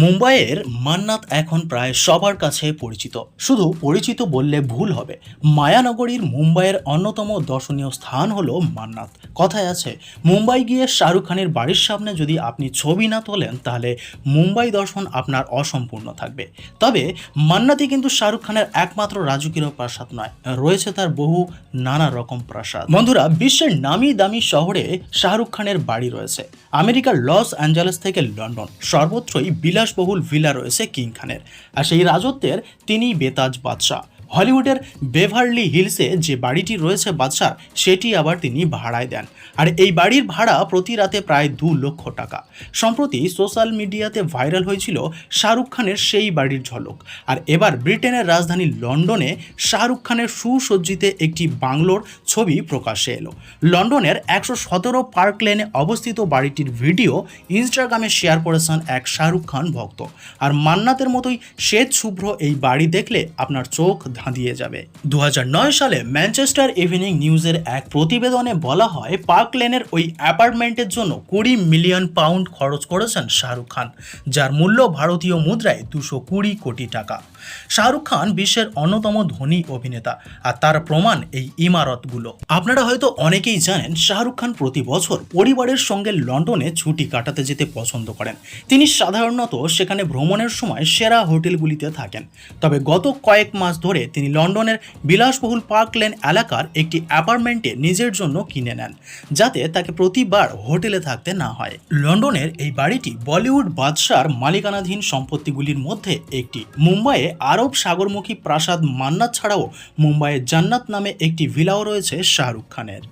মুম্বাইয়ের মান্নাত এখন প্রায় সবার কাছে পরিচিত। শুধু পরিচিত বললে ভুল হবে। মায়ানগরীর মুম্বাইয়ের অন্যতম দর্শনীয় স্থান হলো মান্নাত। কথায় আছে, মুম্বাই গিয়ে শাহরুখ খানের বাড়ির সামনে যদি আপনি ছবি না তোলেন তাহলে মুম্বাই দর্শন আপনার অসম্পূর্ণ থাকবে। তবে মান্নাতই কিন্তু শাহরুখ খানের একমাত্র রাজকীয় প্রাসাদ নয়, রয়েছে তার বহু নানা রকম প্রাসাদ। বন্ধুরা, বিশ্বের নামি দামি শহরে শাহরুখ খানের বাড়ি রয়েছে। আমেরিকার লস অ্যাঞ্জেলেস থেকে লন্ডন, সর্বত্রই বিলাসবহুল ভিলা রয়েছে কিং খানের। আর সেই রাজত্বের তিনিই বেতাজ বাদশাহ। হলিউডের বেভারলি হিলসে যে বাড়িটি রয়েছে বাদশার, সেটি আবার তিনি ভাড়ায় দেন। আর এই বাড়ির ভাড়া প্রতি রাতে প্রায় 2 লক্ষ টাকা। সম্প্রতি সোশ্যাল মিডিয়াতে ভাইরাল হয়েছিল শাহরুখ খানের সেই বাড়ির ঝলক। আর এবার ব্রিটেনের রাজধানী লন্ডনে শাহরুখ খানের সুসজ্জিত একটি বাংলোর ছবি প্রকাশ্যে এলো। লন্ডনের 117 পার্ক লেনে অবস্থিত বাড়িটির ভিডিও ইনস্টাগ্রামে শেয়ার করেছেন এক শাহরুখ খান ভক্ত। আর মান্নাতের মতোই শ্বেত শুভ্র এই বাড়ি দেখলে আপনার চোখ ধাঁধিয়ে যাবে। 2009 সালে ম্যানচেস্টার ইভিনিং নিউজের এক প্রতিবেদনে বলা হয়, পার্ক লেনের ওই অ্যাপার্টমেন্টের জন্য 20 মিলিয়ন পাউন্ড খরচ করেছেন শাহরুখ খান, যার মূল্য ভারতীয় মুদ্রায় 220 কোটি টাকা। শাহরুখ খান বিশ্বের অন্যতম ধনী অভিনেতা, আর তার প্রমাণ এই ইমারতগুলো। আপনারা হয়তো অনেকেই জানেন, শাহরুখ খান প্রতি বছর পরিবারের সঙ্গে লন্ডনে ছুটি কাটাতে যেতে পছন্দ করেন। তিনি সাধারণত সেখানে ভ্রমণের সময় সেরা হোটেলগুলিতে থাকেন। তবে গত কয়েক মাস ধরে তিনি লন্ডনের বিলাসবহুল পার্ক লেন এলাকার একটি অ্যাপার্টমেন্টে নিজের জন্য কিনে নেন, যাতে তাকে প্রতিবার হোটেলে থাকতে না হয়। লন্ডনের এই বাড়িটি বলিউড বাদশার মালিকানাধীন সম্পত্তিগুলির মধ্যে একটি। মুম্বাইয়ে আরব সাগরমুখী প্রাসাদ মান্নাত ছাড়াও মুম্বাইয়ে জান্নাত নামে একটি ভিলাও রয়েছে শাহরুখ খানের।